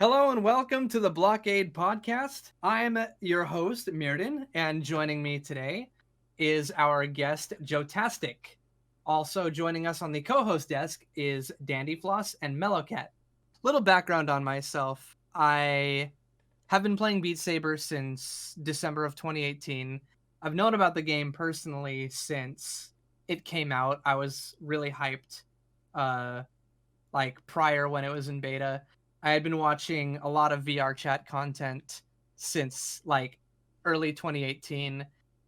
Hello and welcome to the Blockade podcast. I'm your host, Myrdin, and joining me today is our guest, Joetastic. Also joining us on the co-host desk is DandyFloss and MeloCat. Little background on myself. I have been playing Beat Saber since December of 2018. I've known about the game personally since it came out. I was really hyped prior when it was in beta. I had been watching a lot of VR chat content since early 2018,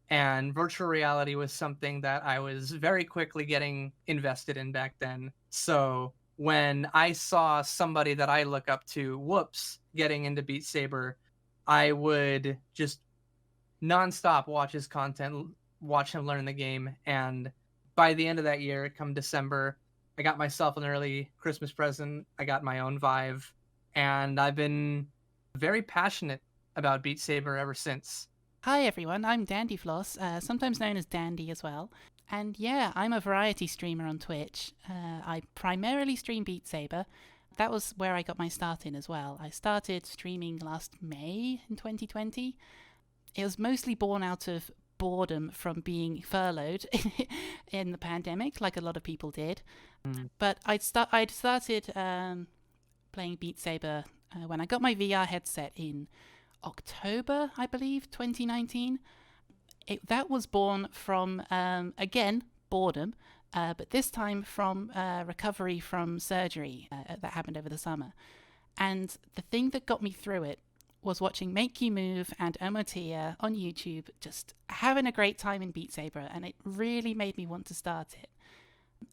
and virtual reality was something that I was very quickly getting invested in back then. So when I saw somebody that I look up to, Whoops, getting into Beat Saber, I would just nonstop watch his content, watch him learn the game, and by the end of that year, come December, I got myself an early Christmas present. I got my own Vive, and I've been very passionate about Beat Saber ever since. Hi everyone, I'm DandyFloss, sometimes known as Dandy as well. And yeah, I'm a variety streamer on Twitch. I primarily stream Beat Saber. That was where I got my start in as well. I started streaming last May in 2020. It was mostly born out of boredom from being furloughed in the pandemic, like a lot of people did. But I'd started playing Beat Saber when I got my VR headset in October, I believe, 2019. That was born from, again, boredom, but this time from recovery from surgery that happened over the summer. And the thing that got me through it was watching Make You Move and Omotia on YouTube, just having a great time in Beat Saber, and it really made me want to start it.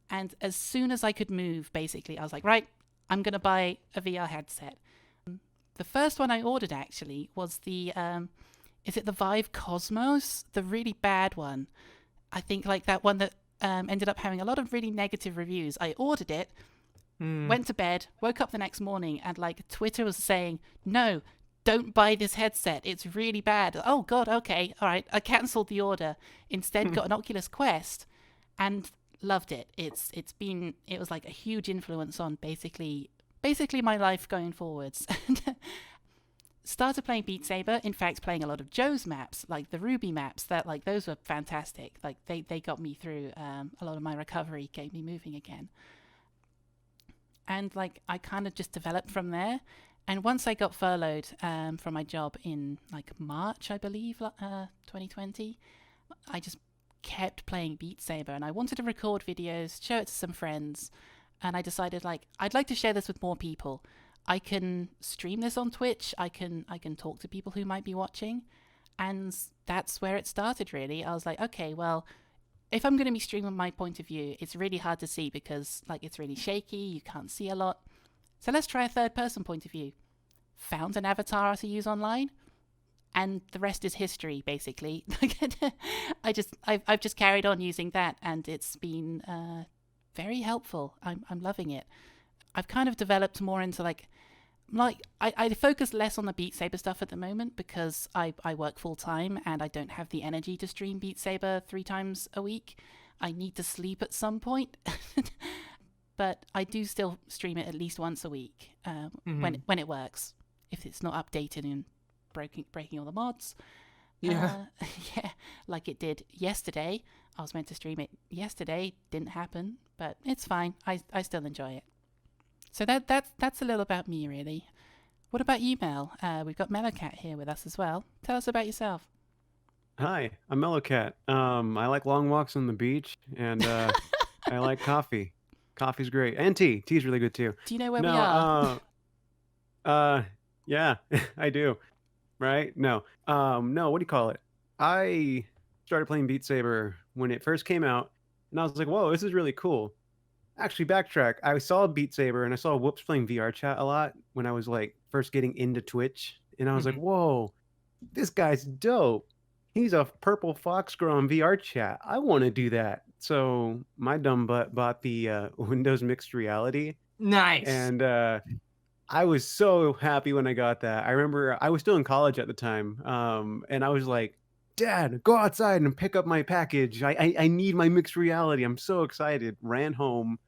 And as soon as I could move, basically, I was like, right, I'm going to buy a VR headset. The first one I ordered actually was the, is it the Vive Cosmos? The really bad one. I think like that one that ended up having a lot of really negative reviews. I ordered it, went to bed, woke up the next morning, and like Twitter was saying, no, don't buy this headset. It's really bad. Oh God, okay, all right. I cancelled the order. Instead, got an Oculus Quest, and loved it. It was like a huge influence on basically my life going forwards. Started playing Beat Saber, in fact playing a lot of Joe's maps, like the Ruby maps, that like those were fantastic. Like they got me through a lot of my recovery, gave me moving again. And like I kind of just developed from there. And once I got furloughed from my job in like March, I believe, 2020, I just kept playing Beat Saber, and I wanted to record videos, show it to some friends, and I decided like I'd like to share this with more people. I can stream this on Twitch. I can talk to people who might be watching, and that's where it started. Really, I was like, okay, well, if I'm going to be streaming my point of view, it's really hard to see because like it's really shaky. You can't see a lot. So let's try a third-person point of view. Found an avatar to use online, and the rest is history, basically. I've just carried on using that, and it's been very helpful. I'm loving it. I've kind of developed more into I focus less on the Beat Saber stuff at the moment because I work full time and I don't have the energy to stream Beat Saber 3 times a week. I need to sleep at some point. But I do still stream it at least once a week when it works. If it's not updated and breaking all the mods. Yeah. Yeah, like it did yesterday. I was meant to stream it yesterday. Didn't happen, but it's fine. I still enjoy it. So that's a little about me, really. What about you, Mel? We've got MeloCat here with us as well. Tell us about yourself. Hi, I'm MeloCat. I like long walks on the beach, and I like coffee. Coffee's great, and tea. Tea's really good too. Do you know where we are? Yeah, I do. Right? No, no. What do you call it? I started playing Beat Saber when it first came out, and I was like, "Whoa, this is really cool." Actually, backtrack. I saw Beat Saber, and I saw Whoops playing VR chat a lot when I was like first getting into Twitch, and I was like, "Whoa, this guy's dope. He's a purple fox girl on VR chat. I want to do that." So my dumb butt bought the Windows Mixed Reality. Nice. And I was so happy when I got that. I remember I was still in college at the time. And I was like, Dad, go outside and pick up my package. I need my Mixed Reality. I'm so excited. Ran home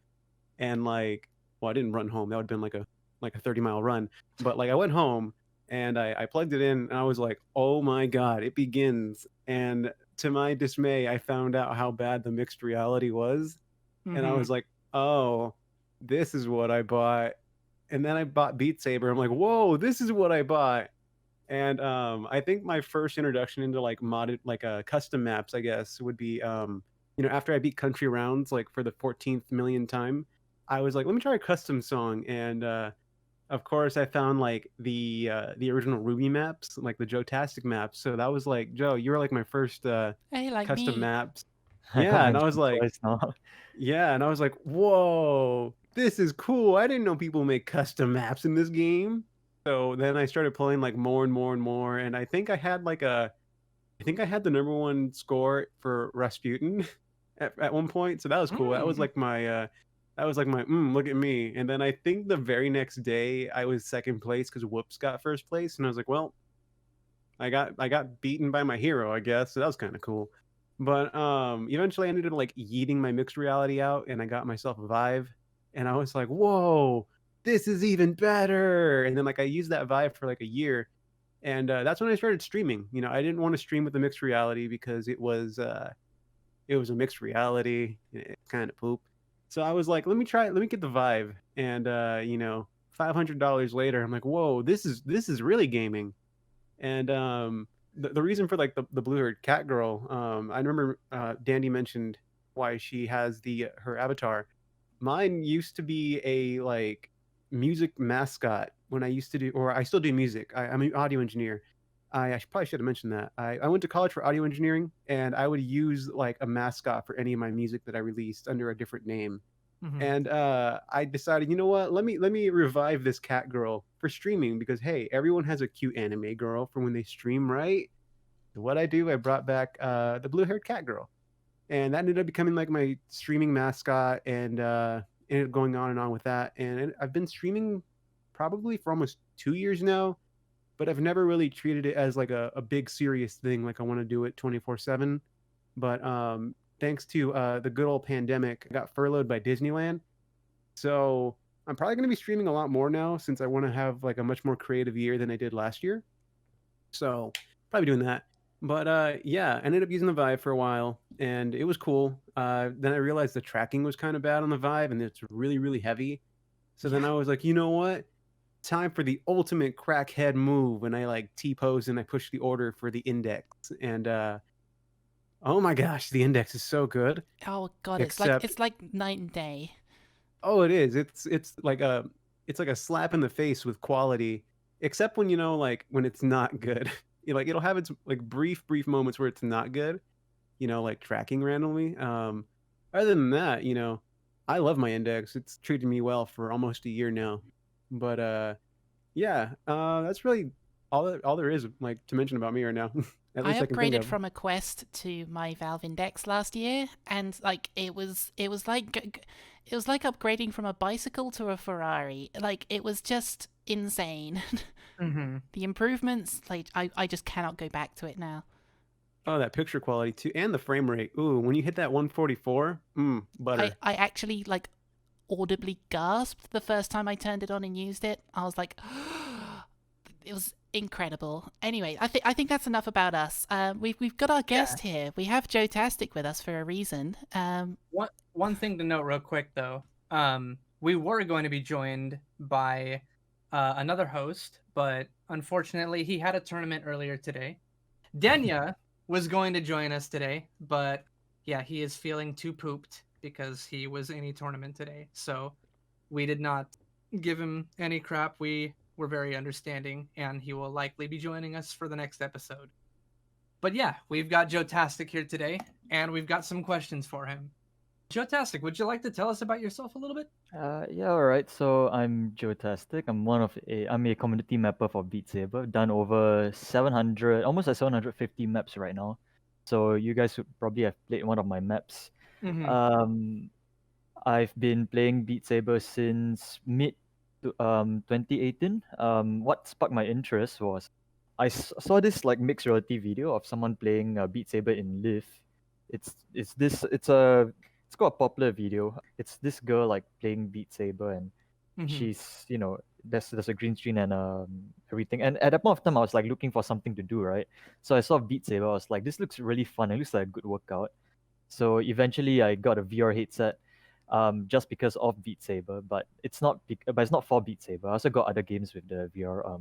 and well, I didn't run home. That would have been like a like a 30-mile run. But like I went home and I plugged it in and I was like, oh my God, it begins. And to my dismay, I found out how bad the mixed reality was. And I Mhm. was like, oh, this is what I bought. And then I bought Beat Saber. I'm like, whoa, this is what I bought. And I think my first introduction into like modded, like custom maps, I guess, would be after I beat Country Rounds like for the 14th million time, I was like, let me try a custom song. And of course, I found like the original Ruby maps, like the Joetastic maps. So that was like, Joe, you were like my first Hey, like custom me. maps. I got Yeah, and mine I was like, twice now. yeah, and I was like, whoa, this is cool. I didn't know people make custom maps in this game. So then I started playing like more and more and more, and I think I had the number one score for Rasputin at one point. So that was cool. That was Mm. like my look at me. And then I think the very next day I was second place because Whoops got first place, and I was like, well, I got beaten by my hero, I guess. So that was kind of cool. But eventually I ended up like yeeting my mixed reality out, and I got myself a Vive, and I was like, whoa, this is even better. And then like I used that Vive for like a year, and that's when I started streaming. I didn't want to stream with the mixed reality because it was a mixed reality. It's kind of poop. So I was like, let me get the Vive, and $500 later, I'm like, whoa, this is really gaming. And the reason for like the blue-haired cat girl, I remember Dandy mentioned why she has her avatar. Mine used to be a like music mascot when I used to do, or I still do music. I'm an audio engineer. Probably should have mentioned that. I went to college for audio engineering, and I would use like a mascot for any of my music that I released under a different name. Mhm. And I decided, you know what? Let me revive this cat girl for streaming because hey, everyone has a cute anime girl for when they stream, right? So what I do, I brought back the blue-haired cat girl, and that ended up becoming like my streaming mascot, and ended up going on and on with that. And I've been streaming probably for almost 2 years now, but I've never really treated it as like a big serious thing. Like I want to do it 24/7. But thanks to the good old pandemic, I got furloughed by Disneyland. So I'm probably going to be streaming a lot more now since I want to have like a much more creative year than I did last year. So probably doing that. But yeah, I ended up using the Vive for a while, and it was cool. Then I realized the tracking was kind of bad on the Vive, and it's really, really heavy. So then I was like, you know what? Time for the ultimate crackhead move. And I like T-pose and I push the order for the index. And oh my gosh, the index is so good. Oh god, Except, it's like night and day. oh, it is. It's like a slap in the face with quality. Except when like when it's not good. It'll have its like brief moments where it's not good. Like tracking randomly. Other than that, I love my index. It's treated me well for almost a year now. But yeah, that's really all there is like to mention about me right now. At I least I can think upgraded of. from a Quest to my Valve Index last year, and like it was like upgrading from a bicycle to a Ferrari. Like it was just insane. Mhm. The improvements, like I just cannot go back to it now. Oh, that picture quality too, and the frame rate. Ooh, when you hit that 144, butter. I actually like audibly gasped the first time I turned it on and used it. I was like, it was incredible. Anyway, I think that's enough about us. We've got our guest here. We have Joetastic with us for a reason. One thing to note real quick though, we were going to be joined by another host, but unfortunately he had a tournament earlier today. Denya was going to join us today, but yeah, he is feeling too pooped because he was in a tournament today. So we did not give him any crap. We were very understanding, and he will likely be joining us for the next episode. But yeah, we've got Joetastic here today, and we've got some questions for him. Joetastic, would you like to tell us about yourself a little bit? Yeah, alright. So I'm Joetastic. I'm a community mapper for Beat Saber. Done over 700, almost like 750 maps right now. So you guys would probably have played one of my maps. Mm-hmm. I've been playing Beat Saber since mid 2018. What sparked my interest was saw this like mixed reality video of someone playing Beat Saber in Live. It's got a popular video. It's this girl like playing Beat Saber, and Mm-hmm. she's there's a green screen and everything. And at that point of time, I was like looking for something to do, right? So I saw Beat Saber. I was like, this looks really fun. It looks like a good workout. So eventually, I got a VR headset, just because of Beat Saber. But it's not for Beat Saber. I also got other games with the VR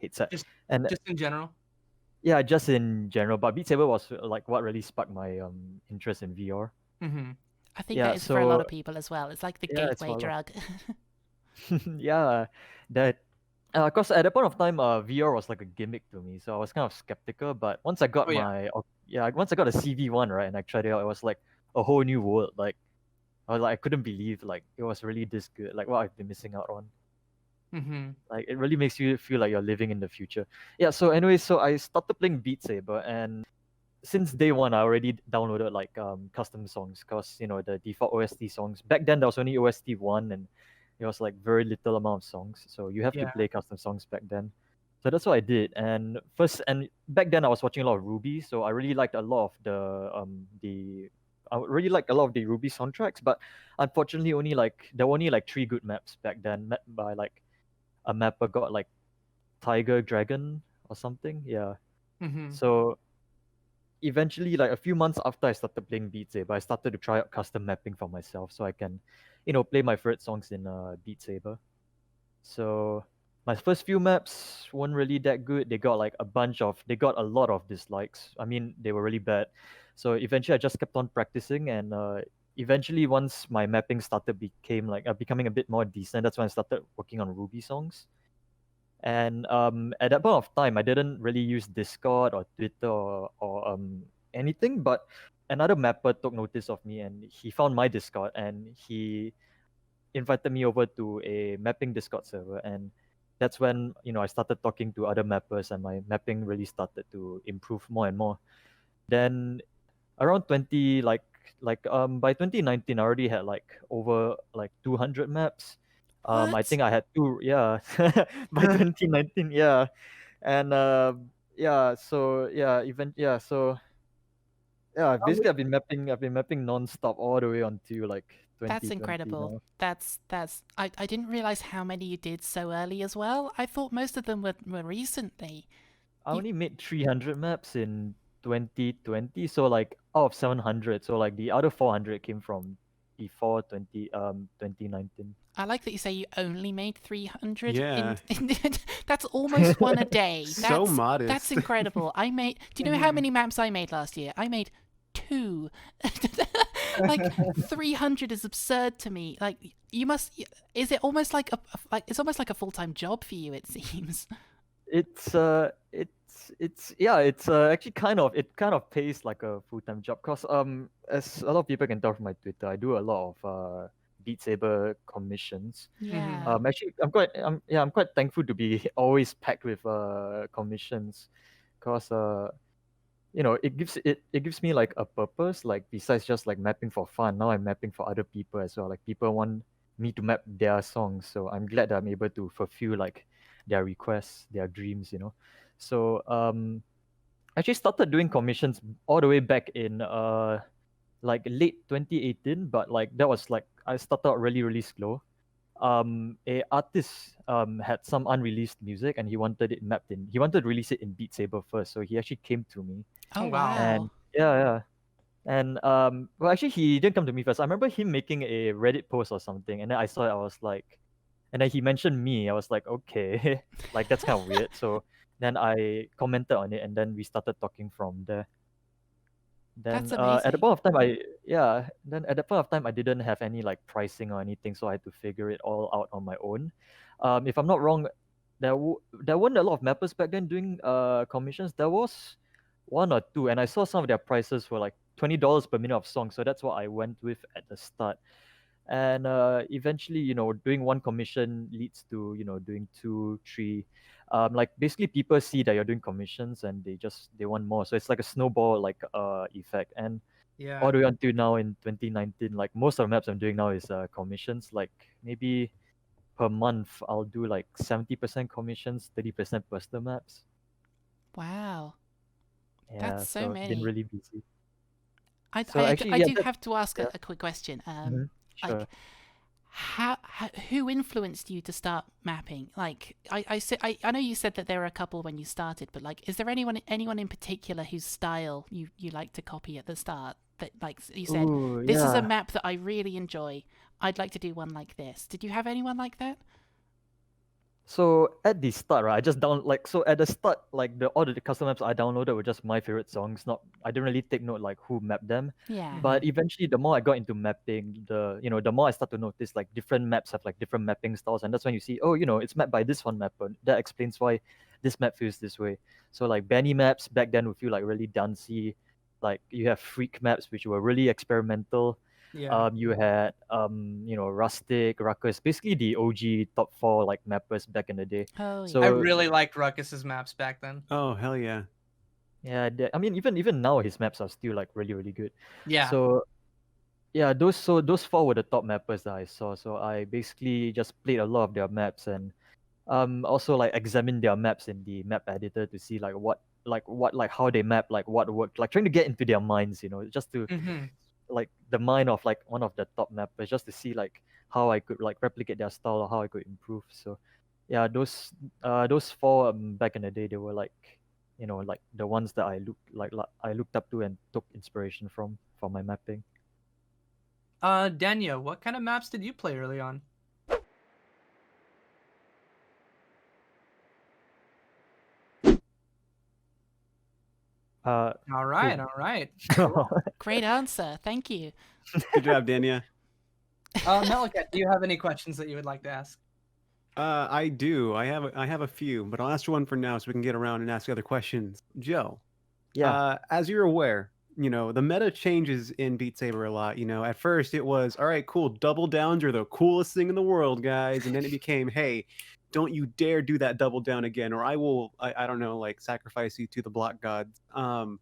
headset. Just And just in general. yeah, just in general. But Beat Saber was like what really sparked my interest in VR. Mm-hmm. I think Yeah, that is for a lot so of people as well. It's like the yeah, it's gateway for a lot. drug. Yeah, that because at that point of time, VR was like a gimmick to me, so I was kind of skeptical. But once I got Oh yeah. once I got a CV1, right, and I tried it out, it was like a whole new world. Like I couldn't believe like it was really this good. Like what I've been missing out on. Mm-hmm. Like it really makes you feel like you're living in the future. Yeah. So anyway, so I started playing Beat Saber, and since day one, I already downloaded like custom songs, because the default OST songs back then there was only OST one, and it was like very little amount of songs, so you have to Yeah. play custom songs back then. So that's what I did. And back then I was watching a lot of Ruby, so I really liked a lot of the I really liked a lot of the Ruby soundtracks, but unfortunately there were only like 3 good maps back then, met by like a mapper got like Tiger Dragon or something. Yeah. Mm-hmm. So eventually, like a few months after I started playing Beat Saber, I started to try out custom mapping for myself, so I can play my favorite songs in Beat Saber. So my first few maps weren't really that good. They got a lot of dislikes. I mean, they were really bad. So eventually I just kept on practicing, and eventually once my mapping started becoming a bit more decent, that's when I started working on Ruby songs. And at that point of time, I didn't really use Discord or Twitter or anything, but another mapper took notice of me, and he found my Discord, and he invited me over to a mapping Discord server. And that's when I started talking to other mappers, and my mapping really started to improve more and more. Then around 20 by 2019, I already had like over like 200 maps. I What? think I had two, yeah. By 2019, yeah. And yeah, so yeah, basically I've been mapping non-stop all the way until like That's 2020 incredible. now. I didn't realize how many you did so early as well. I thought most of them were recently. I You only made 300 maps in 2020, so like out of 700, so like the other 400 came from before 2019. I like that you say you only made 300 Yeah. that's almost one a day. So That's modest. incredible. Do you know how many maps I made last year? I made 2. Like 300 is absurd to me. Like is it almost like it's almost like a full-time job for you, it seems. It's actually kind of pays like a full-time job, because as a lot of people can tell from my Twitter, I do a lot of Beat Saber commissions. Yeah. Actually, I'm quite thankful to be always packed with commissions, because it gives me like a purpose, like besides just like mapping for fun. Now I'm mapping for other people as well. Like people want me to map their songs, so I'm glad that I'm able to fulfill like their requests, their dreams. So I actually started doing commissions all the way back in like late 2018, but like that was like I started out really really slow. A artist had some unreleased music, and he wanted it mapped in. He wanted to release it in Beat Saber first, so he actually came to me. Oh, Oh, wow. wow. And yeah. And well, actually, he didn't come to me first. I remember him making a Reddit post or something, and then I saw it. I was like, and then he mentioned me. I was like, okay, like that's kind of weird. So then I commented on it, and then we started talking from there. That's Then at the amazing. point of time, then at the point of time, I didn't have any like pricing or anything, so I had to figure it all out on my own. If I'm not wrong, there weren't a lot of mappers back then doing commissions. There was one or two, and I saw some of their prices were like $20 per minute of song. So that's what I went with at the start. And eventually, doing one commission leads to doing 2, 3. Like basically, people see that you're doing commissions, and they want more. So it's like a snowball like effect. And Yeah. all the way until now in 2019, like most of the maps I'm doing now is commissions. Like maybe per month I'll do like 70% commissions, 30% personal maps. Wow. Yeah, That's so so been many. really busy. I So actually, I yeah, do have to ask yeah. a quick question. Mhm, Like, sure. who influenced you to start mapping? Like, I know you said that there were a couple when you started, but like, is there anyone in particular whose style you like to copy at the start? That, like you said, Ooh, this is a yeah. map that I really enjoy. I'd like to do one like this. Did you have anyone like that? So at the start, right, I just so at the start, like all the custom maps I downloaded were just my favorite songs. Not I didn't really take note like who mapped them. Yeah. But eventually, the more I got into mapping, the more I start to notice like different maps have like different mapping styles, and that's when you see, oh, it's mapped by this one mapper. That explains why this map feels this way. So like Benny maps back then would feel like really dancey. Like you have freak maps which were really experimental. Yeah. You had Rustic, Ruckus, basically the OG top 4 like mappers back in the day. Oh, yeah. So I really liked Ruckus's maps back then. Oh hell yeah! yeah, I mean even now his maps are still like really really good. Yeah. So yeah, those 4 were the top mappers that I saw. So I basically just played a lot of their maps and also like examined their maps in the map editor to see like what how they map, like what worked, like trying to get into their minds, just to hmm like the mind of like one of the top mappers, just to see like how I could like replicate their style or how I could improve. So yeah, those 4 back in the day, they were like like the ones that I looked up to and took inspiration from for my mapping. Danya, what kind of maps did you play early on? All right, all right. Great answer. Thank you. Good job, Dania. MeloCat, do you have any questions that you would like to ask? I do. I have a few, but I'll ask you one for now so we can get around and ask other questions. Joe, Yeah. as you're aware, the meta changes in Beat Saber a lot. At first it was, all right, cool, double downs are the coolest thing in the world, guys, and then it became, hey, don't you dare do that double down again, or I don't know, like sacrifice you to the block gods. And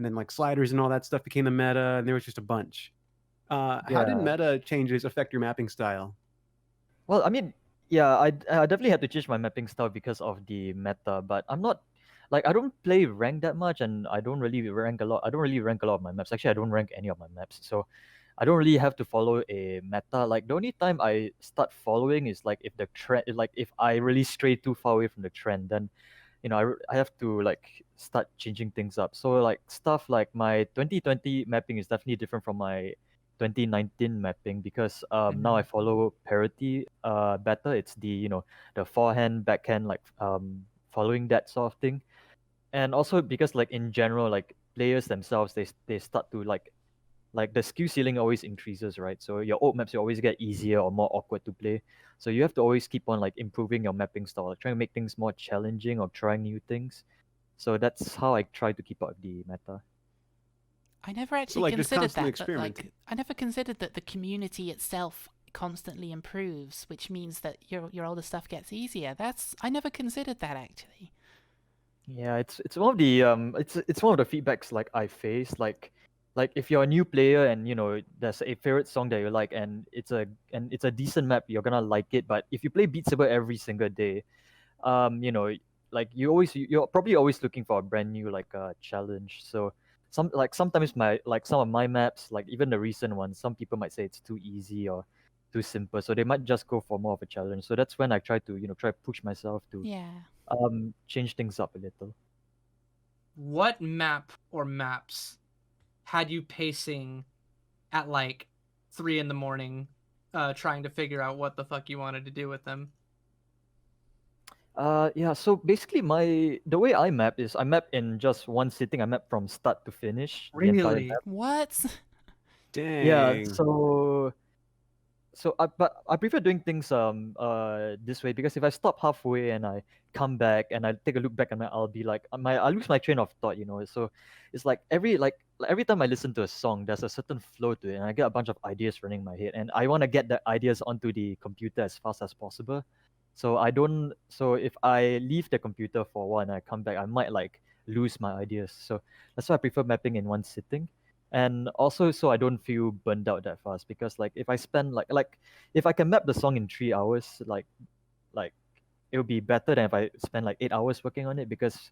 then like sliders and all that stuff became the meta, and there was just a bunch. How did Yeah. meta changes affect your mapping style? Well, I mean, yeah, I definitely had to change my mapping style because of the meta, but I'm not like I don't play rank that much, and I don't really rank a lot. I don't really rank a lot of my maps. Actually, I don't rank any of my maps, so I don't really have to follow a meta. Like the only time I start following is like if the trend, like if I really stray too far away from the trend, then I have to like start changing things up. So like stuff like my 2020 mapping is definitely different from my 2019 mapping because now I follow parity better. It's the forehand backhand like following that sort of thing, and also because like in general like players themselves they start to like the skill ceiling always increases, right? So your old maps you always get easier or more awkward to play. So you have to always keep on like improving your mapping style, like trying to make things more challenging or trying new things. So that's how I try to keep up with the meta. I never actually like, just considered constantly that. But, like, experimenting. I never considered that the community itself constantly improves, which means that your older stuff gets easier. I never considered that actually. Yeah, it's one of the it's one of the feedbacks like I face like if you're a new player and there's a favorite song that you like and it's a decent map, you're gonna like it. But if you play Beat Saber every single day, like you're probably always looking for a brand new like challenge. So sometimes some of my maps, like even the recent ones, some people might say it's too easy or too simple, so they might just go for more of a challenge. So that's when I try to try to push myself to Yeah. change things up a little. What map or maps had you pacing at like 3 a.m, trying to figure out what the fuck you wanted to do with them? Yeah, so basically the way I map is I map in just one sitting. I map from start to finish, the entire Really? map. What? Dang. Yeah, so but I prefer doing things this way because if I stop halfway and I come back and I take a look back and I'll be like I lose my train of thought. So it's like every time I listen to a song, there's a certain flow to it, and I get a bunch of ideas running in my head, and I want to get the ideas onto the computer as fast as possible. So I don't. So if I leave the computer for a while and I come back, I might like lose my ideas. So that's why I prefer mapping in one sitting, and also so I don't feel burned out that fast because like if I spend like if I can map the song in 3 hours, like it would be better than if I spend like 8 hours working on it because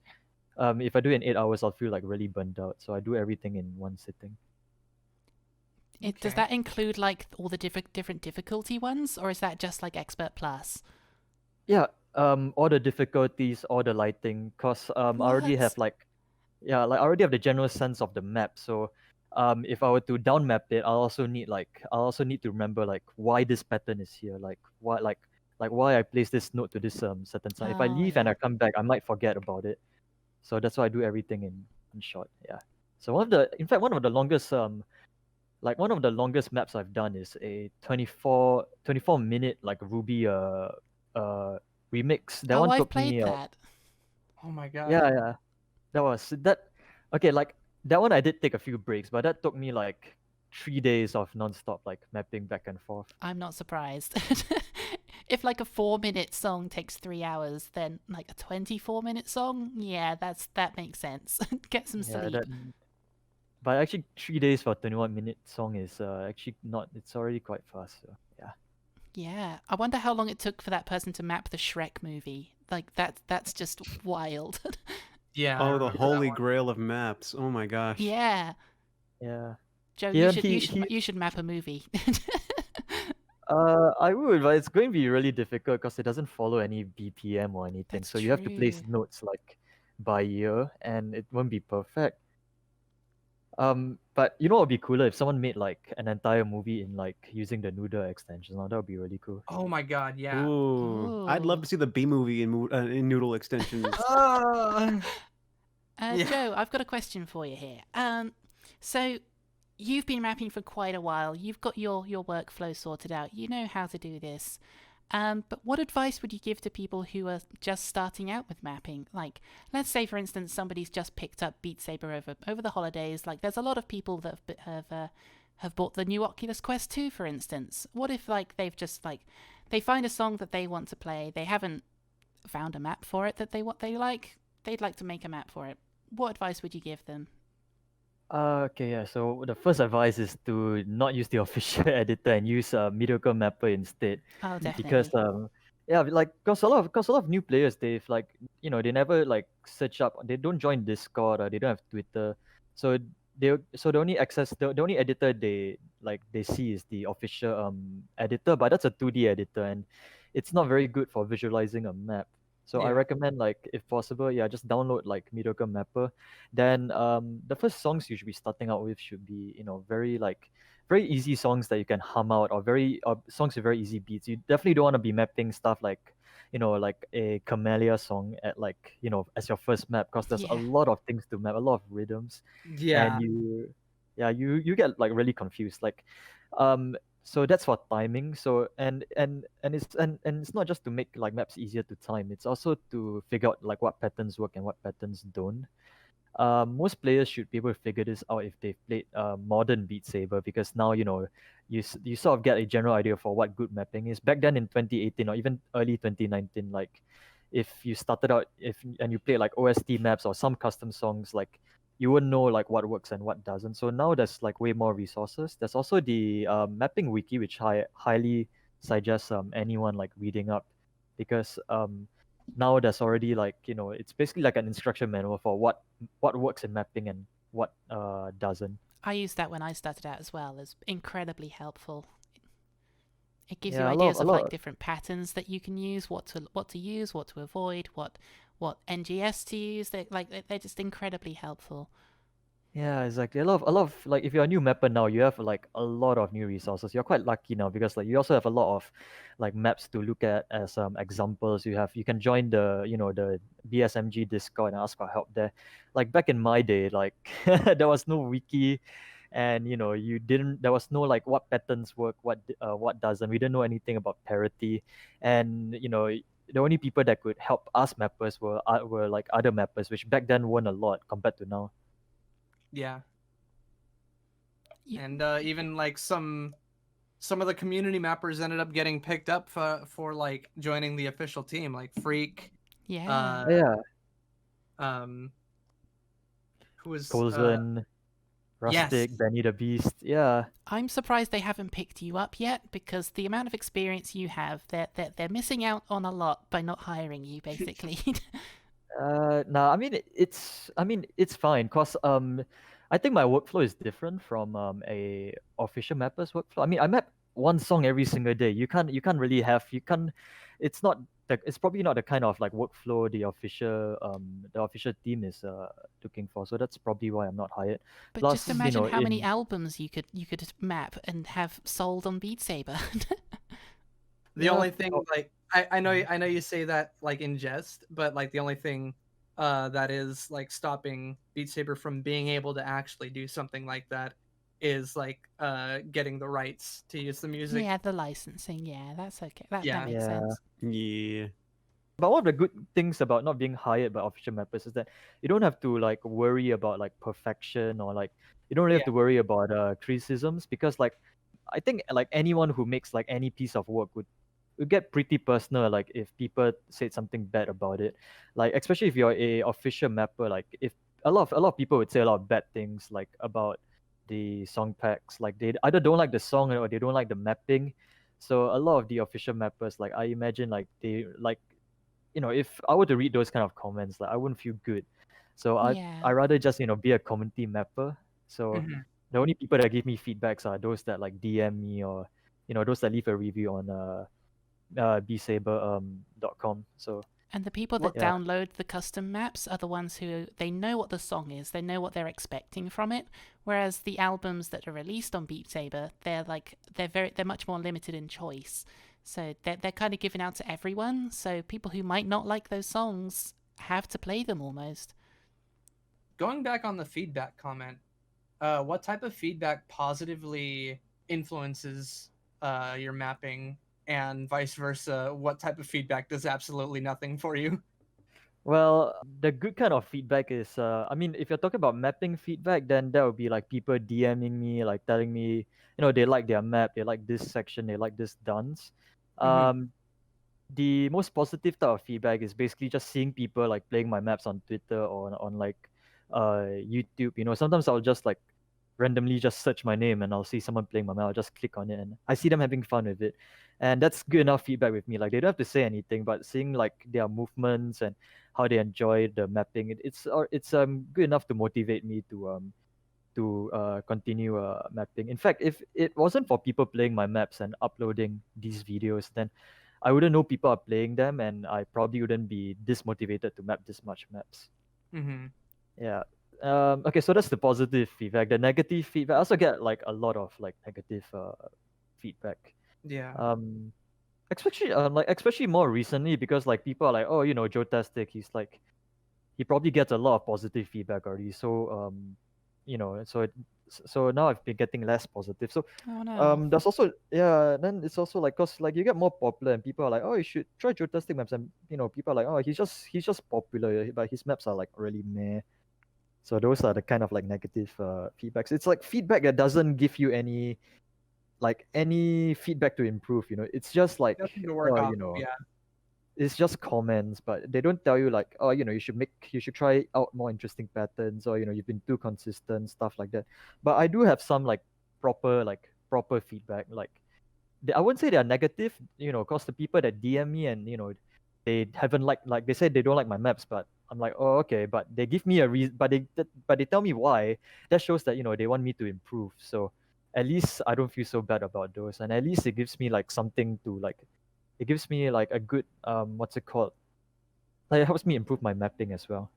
if I do it in 8 hours, I'll feel like really burned out. So I do everything in one sitting. Does that include like all the different difficulty ones, or is that just like Expert Plus? Yeah, all the difficulties, all the lighting, cause I already have What? I already have the general sense of the map. So if I were to down map it, I'll also need to remember like why this pattern is here, like why I place this note to this certain sign. If I Oh leave and yeah. I come back, I might forget about it. So that's why I do everything in short. Yeah. So one of the longest one of the longest maps I've done is a 24 minute like Ruby remix. That Oh, one I've took played me that. Oh my god. yeah, that was that okay, like that one I did take a few breaks, but that took me like 3 days of non-stop like mapping back and forth. I'm not surprised. If like a 4-minute song takes 3 hours, then like a 24-minute song, yeah, that makes sense. Get some Yeah, sleep. but actually 3 days for a 21-minute song is actually not, it's already quite fast, so yeah. Yeah, I wonder how long it took for that person to map the Shrek movie. Like that's just wild. Yeah. I Oh, the remember that holy one. grail of maps. Oh my gosh. Yeah, Yeah. Joe, Yeah, you should map a movie. I would, but it's going to be really difficult because it doesn't follow any BPM or anything. That's So you have to place true. notes like by ear, and it won't be perfect. But you know what would be cooler if someone made like an entire movie in like using the Noodle extension. Now that would be really cool. Oh my god, yeah. Ooh, I'd love Ooh. to see the B movie in Noodle extensions. Yeah. Joe, I've got a question for you here. So you've been mapping for quite a while. You've got your workflow sorted out. You know how to do this. But what advice would you give to people who are just starting out with mapping? Like, let's say, for instance, somebody's just picked up Beat Saber over the holidays. Like, there's a lot of people that have bought the new Oculus Quest 2, for instance. What if like they've just like they find a song that they want to play, they haven't found a map for it that they like, they'd like to make a map for it. What advice would you give them? Okay, yeah. So the first advice is to not use the official editor and use Mediocre Mapper instead, Oh, because definitely. yeah, like cause a lot of new players, they've like, you know, they never like search up, they don't join Discord, or they don't have Twitter, so the only the only editor they see is the official editor, but that's a 2D editor, and it's not very good for visualizing a map. So I Yeah. recommend, like, if possible, yeah, just download like Mediocre Mapper. Then the first songs you should be starting out with should be, you know, very easy songs that you can hum out, or songs with very easy beats. You definitely don't want to be mapping stuff like, you know, like a Camellia song at, like, you know, as your first map, because there's a Yeah. lot of things to map, a lot of rhythms, and Yeah. you get like really confused. Like, so that's for timing. So and it's not just to make like maps easier to time. It's also to figure out like what patterns work and what patterns don't. Most players should be able to figure this out if they've played modern Beat Saber, because now, you know, you sort of get a general idea for what good mapping is. Back then in 2018 or even early 2019, like if you started out and you played like OST maps or some custom songs, like you wouldn't know like what works and what doesn't. So now there's like way more resources. There's also the mapping wiki, which I highly suggest anyone like reading up, because now there's already, like, you know, it's basically like an instruction manual for what works in mapping and what doesn't. I used that when I started out as well. It's incredibly helpful. It gives you Yeah, ideas a of like lot. different patterns that you can use, what to use, what to avoid, what NGS to use. They're just incredibly helpful. Yeah, exactly. A lot of, like, if you're a new mapper now, you have like a lot of new resources. You're quite lucky now, because like you also have a lot of like maps to look at as examples. You can join the, you know, the BSMG Discord and ask for help there. Like back in my day, like there was no wiki, and you know, there was no like what patterns work, what doesn't. We didn't know anything about parity, and you know, the only people that could help us mappers were like other mappers, which back then weren't a lot compared to now. Yeah. You, And even like some of the community mappers ended up getting picked up for like joining the official team, like Freak, yeah. Yeah, um who was Coulson, yes. Rustic, Benny the Beast. Yeah. I'm surprised they haven't picked you up yet, because the amount of experience you have, they're missing out on a lot by not hiring you, basically. Nah, I mean it's fine, cause I think my workflow is different from a official mapper's workflow. I mean, I map one song every single day. You can't really have you can't. It's not it's probably not the kind of like workflow the official team is looking for. So that's probably why I'm not hired. But Plus, just imagine how many in albums you could map and have sold on Beat Saber. The Yeah, only thing, oh, like, I know you say that like in jest, but like the only thing that is like stopping Beat Saber from being able to actually do something like that is like getting the rights to use the music. Yeah, the licensing. Yeah, that's okay. That Yeah. makes yeah. sense. Yeah. But one of the good things about not being hired by official mappers is that you don't have to like worry about like perfection or like you don't really have Yeah. to worry about criticisms because like I think like anyone who makes like any piece of work would get pretty personal like if people said something bad about it. Like especially if you're a official mapper, like if a lot of people would say a lot of bad things like about the song packs. Like they either don't like the song or they don't like the mapping. So a lot of the official mappers, like I imagine like they like if I were to read those kind of comments, like I wouldn't feel good. So I Yeah. rather just be a community mapper. So Mhm. the only people that give me feedbacks are those that like DM me or those that leave a review on bsaber.com. So And the people What that yeah, download the custom maps are the ones who they know what the song is, they know what they're expecting from it. Whereas the albums that are released on Beat Saber, they're much more limited in choice. So they're kind of given out to everyone. So people who might not like those songs have to play them almost. Going back on the feedback comment, what type of feedback positively influences your mapping, and vice versa? What type of feedback does absolutely nothing for you? well, the good kind of feedback is, I mean, if you're talking about mapping feedback, then that would be like people DMing me, like telling me, they like their map, they like this section, they like this dance. Mhm. Um, the most positive type of feedback is basically just seeing people like playing my maps on Twitter or on like YouTube. Sometimes I'll just like randomly just search my name and I'll see someone playing my map. I'll just click on it and I see them having fun with it, and that's good enough feedback with me. Like they don't have to say anything, but seeing like their movements and how they enjoy the mapping, it's good enough to motivate me to continue mapping. In fact, if it wasn't for people playing my maps and uploading these videos, then I wouldn't know people are playing them, and I probably wouldn't be this motivated to map this much maps. Mhm. Yeah. Okay, so that's the positive feedback. The negative feedback, I also get like a lot of like negative feedback. Yeah. Um, especially more recently because like people are like, oh, Joetastic, he probably gets a lot of positive feedback already. So so now I've been getting less positive. So Oh no. there's also yeah, then it's also like cause like you get more popular and people are like, oh, you should try Joetastic maps, and people are like, oh, he's just popular, but his maps are like really meh. So those are the kind of like negative feedbacks. It's like feedback that doesn't give you any feedback to improve. It's just like Nothing to work off of. Yeah. it's just comments, but they don't tell you like, oh, you should try out more interesting patterns, or you've been too consistent, stuff like that. But I do have some like proper feedback. Like I wouldn't say they are negative, cause the people that DM me and they haven't like they said they don't like my maps, but I'm like, oh, okay, but they give me a reason, but they tell me why. That shows that they want me to improve. So at least I don't feel so bad about those, and at least it gives me like something to like. It gives me like a good what's it called? Like it helps me improve my mapping as well.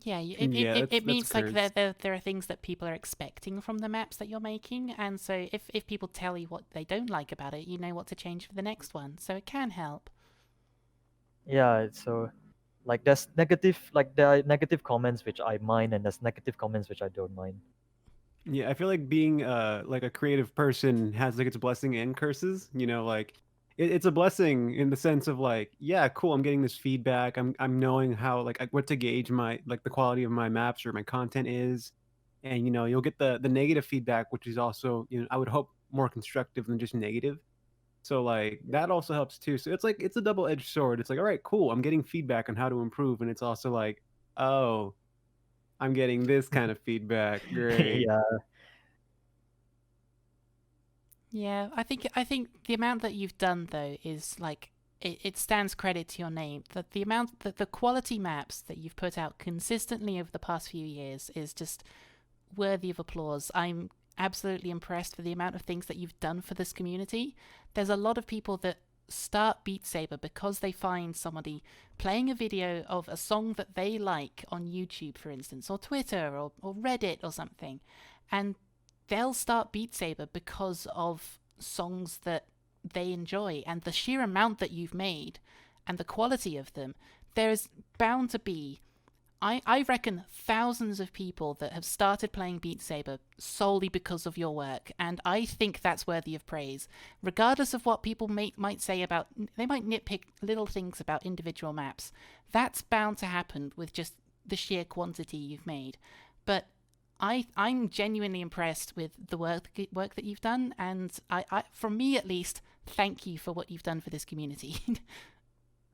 Yeah, Yeah, it that's means like there, curse. there there are things that people are expecting from the maps that you're making, and so if people tell you what they don't like about it, you know what to change for the next one. So it can help. Yeah, so like there are negative comments which I mind, and there's negative comments which I don't mind. Yeah, I feel like being like a creative person has like its blessing and curses. Like it's a blessing in the sense of like, yeah, cool, I'm getting this feedback. I'm knowing how like what to gauge my like the quality of my maps or my content is. And you'll get the negative feedback, which is also, I would hope more constructive than just negative. So like that also helps too. So it's like it's a double-edged sword. It's like, all right, cool, I'm getting feedback on how to improve, and it's also like, oh, I'm getting this kind of feedback. Great. Yeah, Yeah, I think the amount that you've done though is like it stands credit to your name. That the amount that the quality maps that you've put out consistently over the past few years is just worthy of applause. I'm absolutely impressed for the amount of things that you've done for this community. There's a lot of people that start Beat Saber because they find somebody playing a video of a song that they like on YouTube, for instance, or Twitter, or Reddit or something, and they'll start Beat Saber because of songs that they enjoy, and the sheer amount that you've made and the quality of them. There's bound to be, I reckon, thousands of people that have started playing Beat Saber solely because of your work, and I think that's worthy of praise. Regardless of what people might say about, they might nitpick little things about individual maps. That's bound to happen with just the sheer quantity you've made. But I'm genuinely impressed with the work that you've done, and I, from me at least, thank you for what you've done for this community.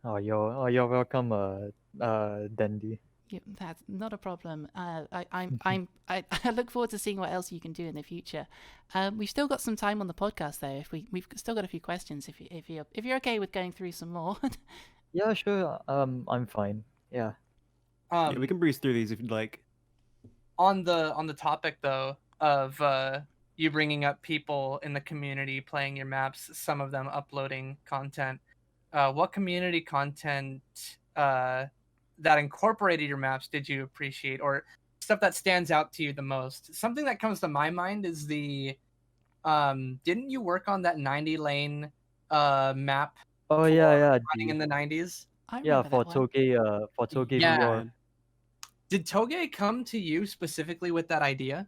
You're welcome, Dandy. Yeah, that's not a problem. I look forward to seeing what else you can do in the future. We've still got some time on the podcast though. We've still got a few questions. If you're okay with going through some more. Yeah, sure. I'm fine. Yeah. Yeah, we can breeze through these if you'd like. On the topic though of you bringing up people in the community playing your maps, some of them uploading content. What community content that incorporated your maps did you appreciate, or stuff that stands out to you the most? Something that comes to my mind is the didn't you work on that 90 lane map Oh for yeah, running in the 90s? I yeah, remember that one. for Toge Yeah. VR. Did Toge come to you specifically with that idea?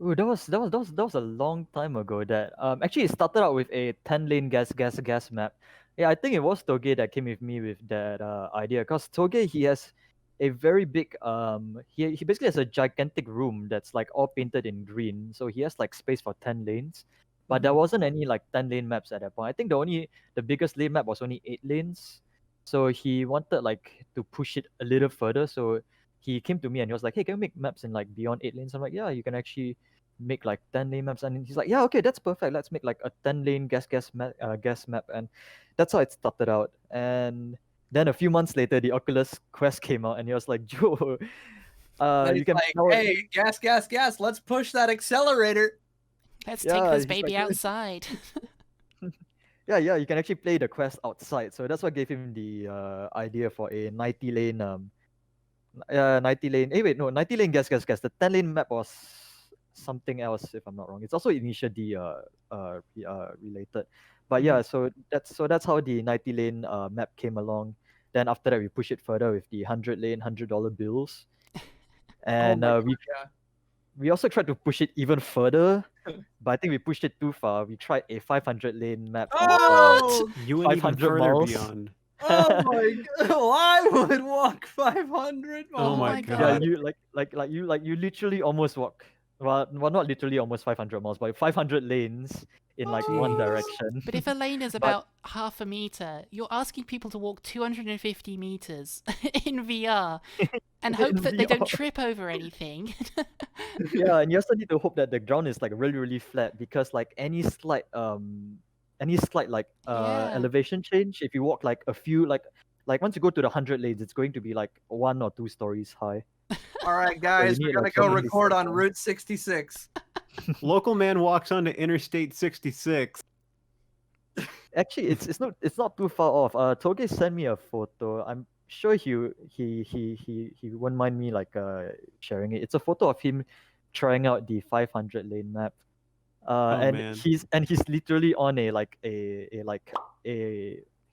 Ooh, that was a long time ago. That actually it started out with a 10-lane gas map. Yeah, I think it was Toge that came with me with that idea. Because Toge, he has a very big he basically has a gigantic room that's like all painted in green. So he has like space for 10 lanes. But there wasn't any like 10-lane maps at that point. I think the biggest lane map was only 8 lanes. So he wanted like to push it a little further. So he came to me and he was like, "Hey, can we make maps in like beyond 8 lanes?" I'm like, "Yeah, you can actually make like 10-lane maps." And he's like, "Yeah, okay, that's perfect. Let's make like a 10-lane gas map." And that's how it started out. And then a few months later, the Oculus Quest came out, and he was like, "Joe, And you he's can like, now-" hey, gas, let's push that accelerator. Let's Yeah, take this he's like, baby "Let's-" outside. Yeah, you can actually play the quest outside. So that's what gave him the idea for a 90 lane 90 lane. Hey, wait, no, 90 lane gas. The 10 lane map was something else, if I'm not wrong. It's also initially related. But yeah, so that's how the 90 lane map came along. Then after that, we push it further with the 100 lane $100 bills, and my we also tried to push it even further, but I think we pushed it too far. We tried a 500 lane map. Oh, You went even 500 further miles. beyond. oh my god! I would walk 500. Oh my Yeah, God. you literally almost walk. Well, not literally almost 500 miles, but 500 lanes in like one Jeez. direction. But if a lane is But- about half a meter, you're asking people to walk 250 meters in VR and hope In that they don't VR. trip over anything. Yeah, and you also need to hope that the ground is like really flat, because like any slight like Yeah. elevation change, if you walk like a few like once you go to the 100 lanes, it's going to be like 1 or 2 stories high. All right, guys, need, we're gonna like, go somebody record on somewhere. Route 66. Local man walks onto Interstate 66. Actually, it's not too far off. Toge sent me a photo. I'm sure he won't mind me like sharing it. It's a photo of him trying out the 500 lane map. And man. he's literally on a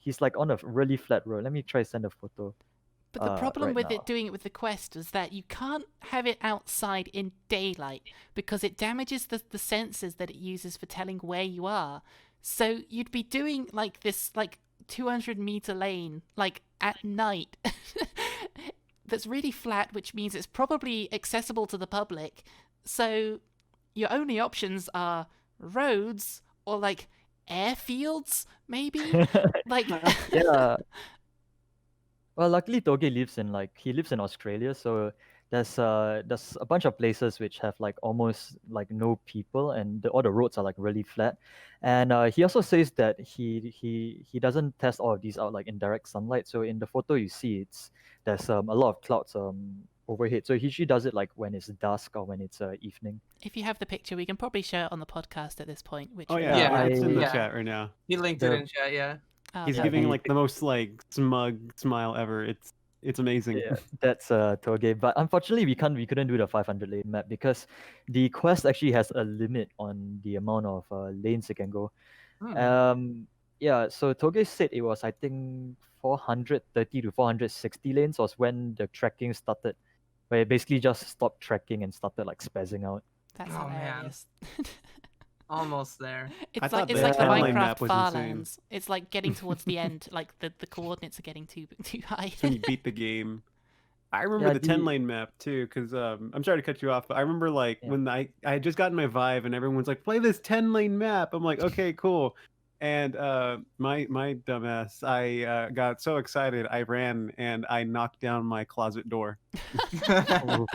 he's like on a really flat road. Let me try send a photo. But the problem right with now. it doing it with the Quest is that you can't have it outside in daylight because it damages the sensors that it uses for telling where you are. So you'd be doing like this like 200-meter lane like at night that's really flat, which means it's probably accessible to the public. So your only options are roads or like airfields, maybe. Like Yeah. Well, luckily Toge lives in Australia, so there's a bunch of places which have like almost like no people, and all the roads are like really flat. And he also says that he doesn't test all of these out like in direct sunlight. So in the photo you see there's a lot of clouds overhead. So he usually does it like when it's dusk or when it's evening. If you have the picture, we can probably show it on the podcast at this point. Which Oh we- yeah, Yeah, it's in the yeah. chat right now. He linked it The- in chat. Yeah. Oh, He's there giving we go. like the most like smug smile ever. It's amazing. Yeah, that's Toge. But unfortunately, we couldn't do the 500 lane map because the quest actually has a limit on the amount of lanes it can go. Yeah, so Toge said it was, I think, 430 to 460 lanes was when the tracking started, where it basically just stopped tracking and started like spazzing out. That's Oh, man. hilarious. Almost there. It's thought like the the 10-lane Minecraft map was insane. farlands. It's like getting towards the end, like the coordinates are getting too high. That's when you beat the game. I remember Yeah, the 10-lane map too, because I'm sorry to cut you off, but I remember like Yeah. when I had just gotten my Vive and everyone's like, play this 10-lane map. I'm like, okay, cool. And my dumbass, I got so excited, I ran and I knocked down my closet door. Oh.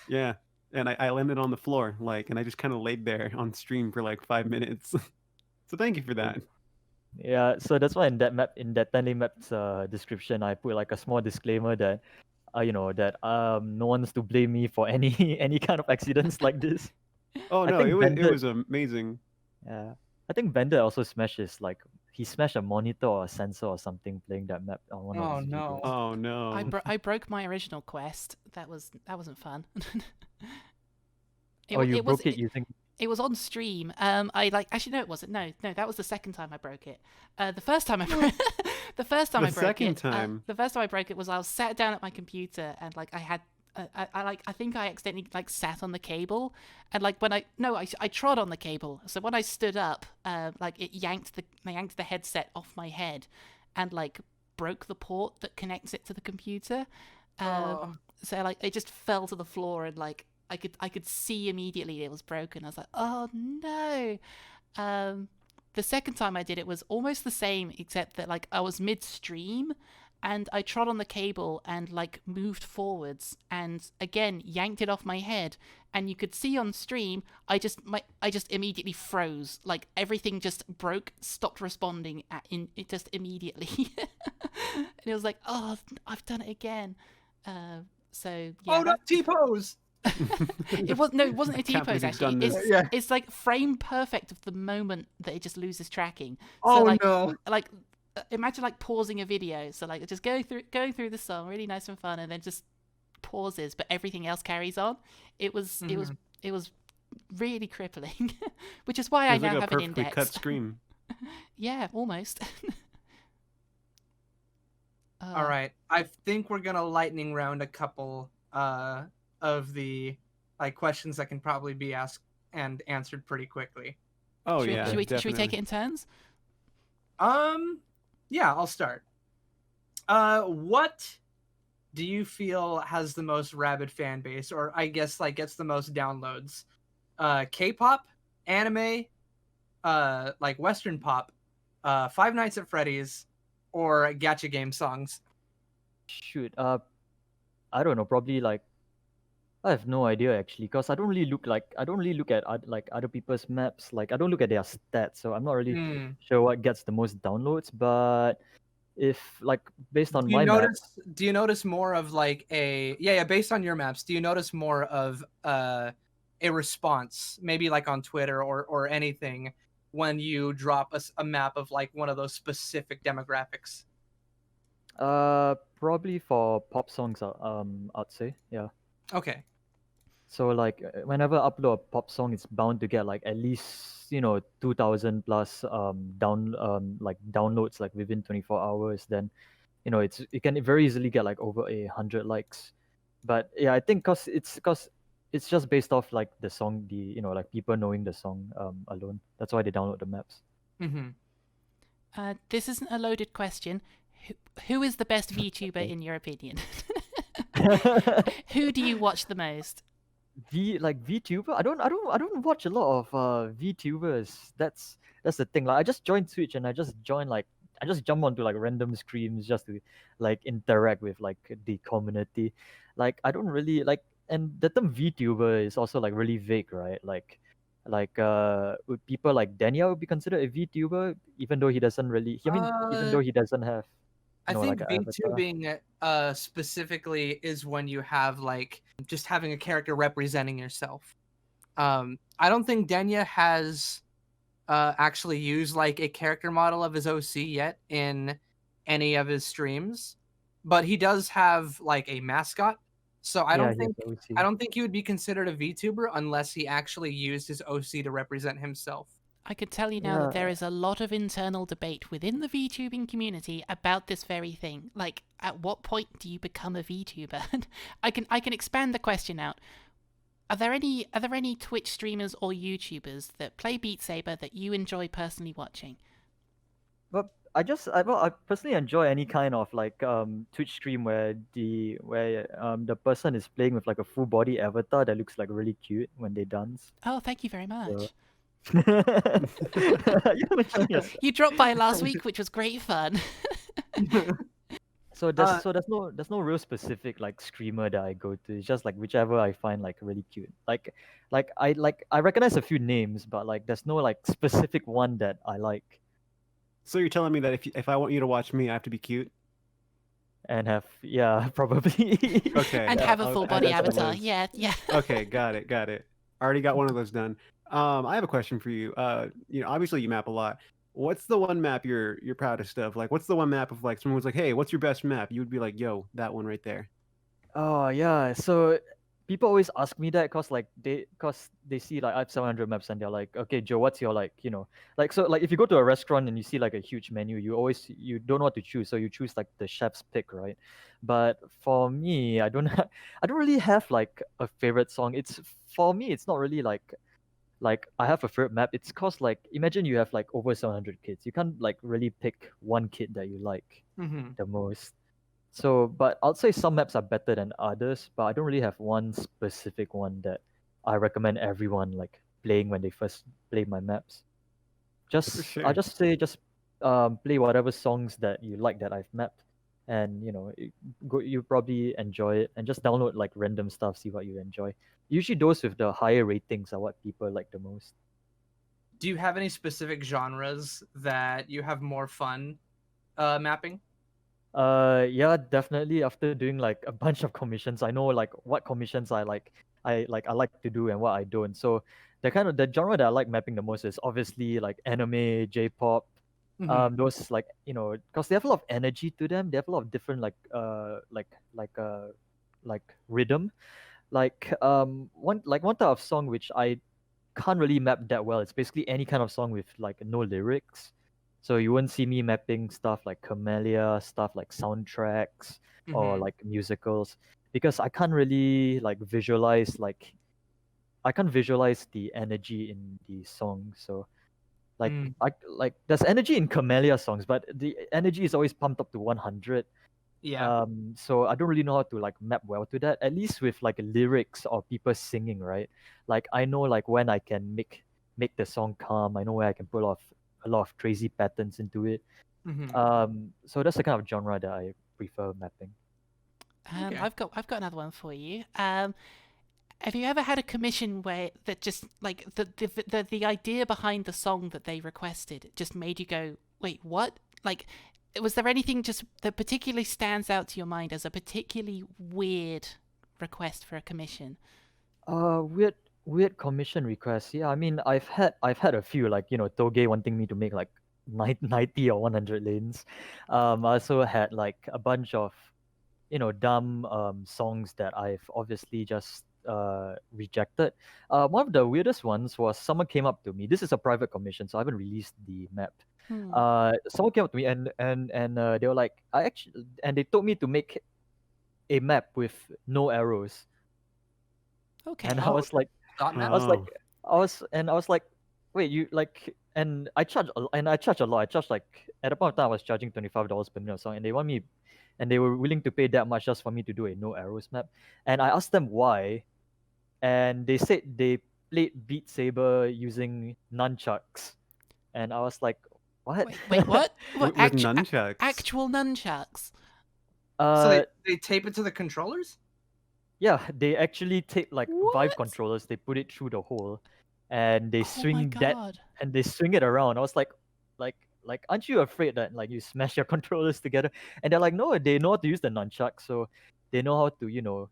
Yeah, and I landed on the floor, like, and I just kind of laid there on stream for like 5 minutes. So thank you for that. Yeah, so that's why in that 10-lane map's description, I put like a small disclaimer that, that no one's to blame me for any kind of accidents like this. Oh I no, think it Bandit- was amazing. Yeah, I think Bandit also he smashed a monitor or a sensor or something playing that map on one Oh, of his no. videos. Oh no. I broke my original quest. That wasn't fun. Oh, you broke it using. It was on stream. Actually no, it wasn't. No, that was the second time I broke it. The first time I broke the first time The I broke second it. time? The first time I broke it was I was sat down at my computer and like I had. I think I accidentally like sat on the cable, and like when I trod on the cable. So when I stood up, like I yanked the headset off my head, and like broke the port that connects it to the computer. Oh. So like it just fell to the floor, and like I could see immediately it was broken. I was like, oh no. The second time I did it was almost the same, except that like I was midstream and I trod on the cable and like moved forwards and again yanked it off my head, and you could see on stream I just immediately froze. Like everything just broke, stopped responding it just immediately. And it was like, oh, I've done it again. So yeah. Oh no, T-pose. It wasn't a Can't T-pose believe you've done actually. this. Yeah. It's like frame perfect of the moment that it just loses tracking. Oh like, no. Like imagine like pausing a video. So like just going through the song, really nice and fun, and then just pauses, but everything else carries on. It was really crippling, which is why It I was like now a have an perfectly index. cut screen. Yeah, almost. All right. I think we're gonna lightning round a couple of the like questions that can probably be asked and answered pretty quickly. Oh should, yeah, should we definitely. take it in turns? Yeah, I'll start. What do you feel has the most rabid fan base, or I guess like gets the most downloads? K-pop, anime, like Western pop, Five Nights at Freddy's, or gacha game songs? Shoot, I don't know. Probably like I have no idea actually, because I don't really look at like other people's maps. Like I don't look at their stats, so I'm not really sure what gets the most downloads. But if like based on my maps, Do you notice more of like based on your maps, do you notice more of a response, maybe like on Twitter or anything, when you drop a map of like one of those specific demographics? probably for pop songs, I'd say, yeah. Okay. So like whenever I upload a pop song, it's bound to get like at least 2,000 plus downloads like within 24 hours. Then it can very easily get like over 100 likes. But yeah, I think cause it's just based off like the song, like people knowing the song alone. That's why they download the maps. Mm-hmm. This isn't a loaded question. Who is the best VTuber in your opinion? Who do you watch the most? VTuber? I don't watch a lot of VTubers. That's the thing. Like I just joined Twitch and I just jump onto like random streams just to like interact with like the community. Like I don't really like, and the term VTuber is also like really vague, right? Like would people like Daniel be considered a VTuber even though he doesn't really even though he doesn't have I know, think like an avatar. VTubing specifically is when you have like just having a character representing yourself. I don't think Denya has actually used like a character model of his OC yet in any of his streams, but he does have like a mascot. So Yeah, he has the I OC. don't think he would be considered a VTuber unless he actually used his OC to represent himself. I can tell you now that there is a lot of internal debate within the VTubing community about this very thing. Like, at what point do you become a VTuber? I can expand the question out. Are there any Twitch streamers or YouTubers that play Beat Saber that you enjoy personally watching? But I personally enjoy any kind of like Twitch stream where the person is playing with like a full body avatar that looks like really cute when they dance. Oh, thank you very much. You mentioned yourself. You dropped by last week, which was great fun. So there's no real specific like streamer that I go to. It's just like whichever I find like really cute. I recognize a few names, but like there's no like specific one that I like. So you're telling me that if I want you to watch me, I have to be cute? And have probably Okay. And yeah, have a I'll- full I- body that's what it avatar. is. Yeah. Okay, got it. Already got one of those done. I have a question for you. Obviously you map a lot. What's the one map you're proudest of? Like, what's the one map of like someone was like, "Hey, what's your best map?" You would be like, "Yo, that one right there." Oh yeah, so people always ask me that because they see like I have 700 maps and they're like, okay, Joe, what's your like like so like if you go to a restaurant and you see like a huge menu, you don't know what to choose, so you choose like the chef's pick, right? But for me, I don't I don't really have like a favorite song. For me, it's not really like I have a favorite map. It's cause like imagine you have like over 700 kids. You can't like really pick one kid that you like the most. So, but I'll say some maps are better than others, but I don't really have one specific one that I recommend everyone like playing when they first play my maps. I'll sure. just say play whatever songs that you like that I've mapped, and you probably enjoy it, and just download like random stuff, see what you enjoy. Usually those with the higher ratings are what people like the most. Do you have any specific genres that you have more fun mapping? Yeah, definitely. After doing like a bunch of commissions, I know like what commissions I like to do and what I don't. So the genre that I like mapping the most is obviously like anime, J-pop. Those like because they have a lot of energy to them. They have a lot of different like rhythm. One type of song which I can't really map that well. It's basically any kind of song with like no lyrics. So you won't see me mapping stuff like Camellia, stuff like soundtracks or like musicals, because I can't really I can't visualize the energy in the song. So there's energy in Camellia songs, but the energy is always pumped up to 100. Yeah. So I don't really know how to like map well to that, at least with like lyrics or people singing, right? Like I know like when I can make the song calm. I know where I can put a lot of crazy patterns into it. So that's the kind of genre that I prefer mapping. Okay. I've got another one for you. Have you ever had a commission where that just like the idea behind the song that they requested just made you go, wait, what? Like, was there anything just that particularly stands out to your mind as a particularly weird request for a commission? Weird commission requests. Yeah, I mean, I've had a few, like Toge wanting me to make like 90 or 100 lanes. I also had like a bunch of dumb songs that I've obviously just rejected. One of the weirdest ones was someone came up to me. This is a private commission, so I haven't released the map. Someone came up to me and they were like, they told me to make a map with no arrows. Okay. And I was like, wait, you like, and I charge a lot. I charged like at the point of time I was charging $25 per minute or something, and they were willing to pay that much just for me to do a no arrows map. And I asked them why, and they said they played Beat Saber using nunchucks, and I was like, what? Wait, what? With nunchucks. Actual nunchucks. So they tape it to the controllers? Yeah, they actually take like What? Vive controllers, they put it through the hole, and they Oh my swing god. and they swing it around. I was like, like, aren't you afraid that like you smash your controllers together? And they're like, no, they know how to use the nunchuck, so they know how to,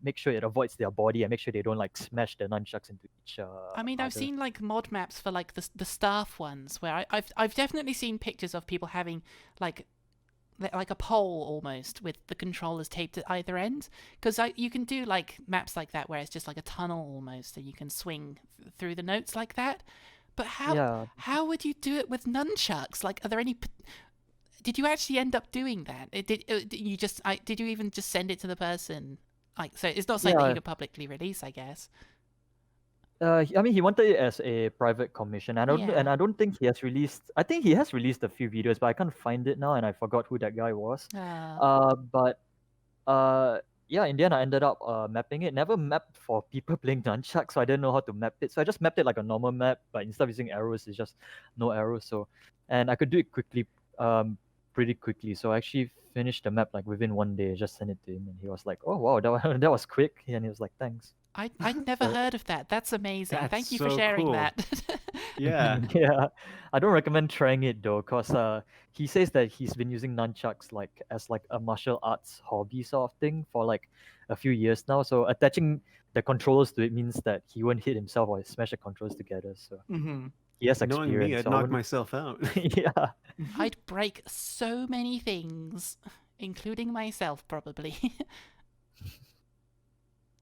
make sure it avoids their body and make sure they don't like smash the nunchucks into each I mean, I've other. seen like mod maps for like the staff ones where I've definitely seen pictures of people having like a pole almost with the controllers taped at either end, because you can do like maps like that where it's just like a tunnel almost and you can swing through the notes like that. But Yeah. how would you do it with nunchucks? Like, are there any? Did you actually end up doing that? Did you even just send it to the person? Like, so it's not something that Yeah. you could publicly release, I guess. I mean, he wanted it as a private commission. And Yeah. I don't think he has released. I think he has released a few videos, but I can't find it now, and I forgot who that guy was. But yeah, in the end, I ended up mapping it. Never mapped for people playing nunchuck, so I didn't know how to map it. So I just mapped it like a normal map, but instead of using arrows, it's just no arrows. So, and I could do it quickly, pretty quickly. So I actually finished the map like within one day. I just sent it to him, and he was like, "Oh wow, that was quick," and he was like, "Thanks." I'd never So- heard of that. That's amazing. That's Thank you for so sharing cool. that. Yeah. Yeah, I don't recommend trying it though, cause he says that he's been using nunchucks like as like a martial arts hobby sort of thing for like a few years now. So attaching the controllers to it means that he won't hit himself or smash the controllers together. So Mm-hmm. he has Knowing experience. me, I'd so I knock wouldn't- myself out. Yeah, I'd break so many things, including myself, probably.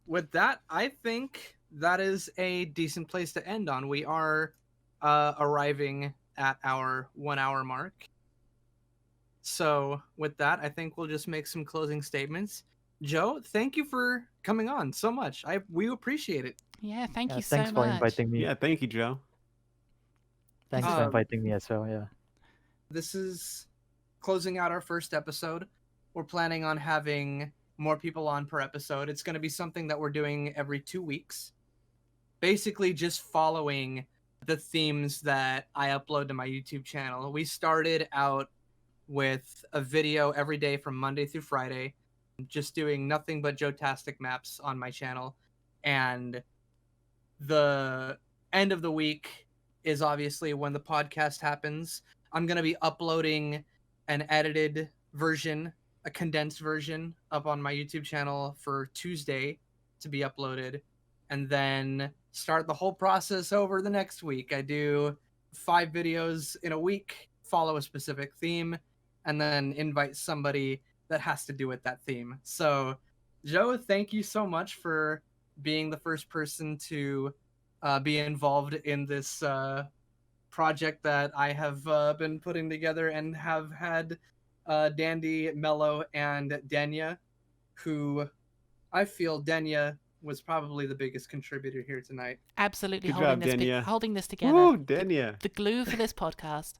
With that, I think that is a decent place to end on. We are arriving at our 1 hour mark. So with that, I think we'll just make some closing statements. Joe, thank you for coming on so much. We appreciate it. Yeah, thank yeah. you so Thanks for much. inviting me. Yeah, thank you, Joe. Thanks for Um, inviting me as well. Yeah. This is closing out our first episode. We're planning on having more people on per episode. It's going to be something that we're doing every 2 weeks. Basically just following the themes that I upload to my YouTube channel. We started out with a video every day from Monday through Friday, just doing nothing but Joetastic maps on my channel. And the end of the week is obviously when the podcast happens. I'm going to be uploading an edited version, a condensed version up on my YouTube channel for Tuesday to be uploaded, and then start the whole process over the next week. I do 5 videos in a week, follow a specific theme, and then invite somebody that has to do with that theme. So, Joe, thank you so much for being the first person to be involved in this project that I have been putting together, and have had Dandy, Melo, and Denya, who I feel Denya was probably the biggest contributor here tonight. Absolutely Good job, Denya. holding this together. Woo, Denya. The glue for this podcast.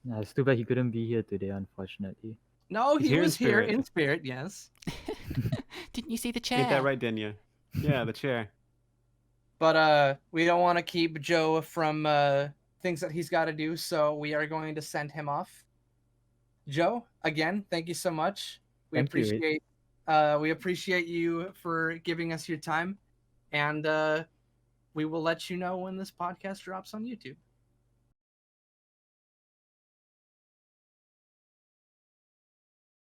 Yeah, it's too bad he couldn't be here today, unfortunately. No, He's he here in was here spirit. in spirit, yes. Didn't you see the chair? Ain't that right, Denya? Yeah, the chair. But we don't want to keep Joe from things that he's got to do, so we are going to send him off. Joe, again, thank you so much. We Thank you. appreciate you for giving us your time, and we will let you know when this podcast drops on YouTube.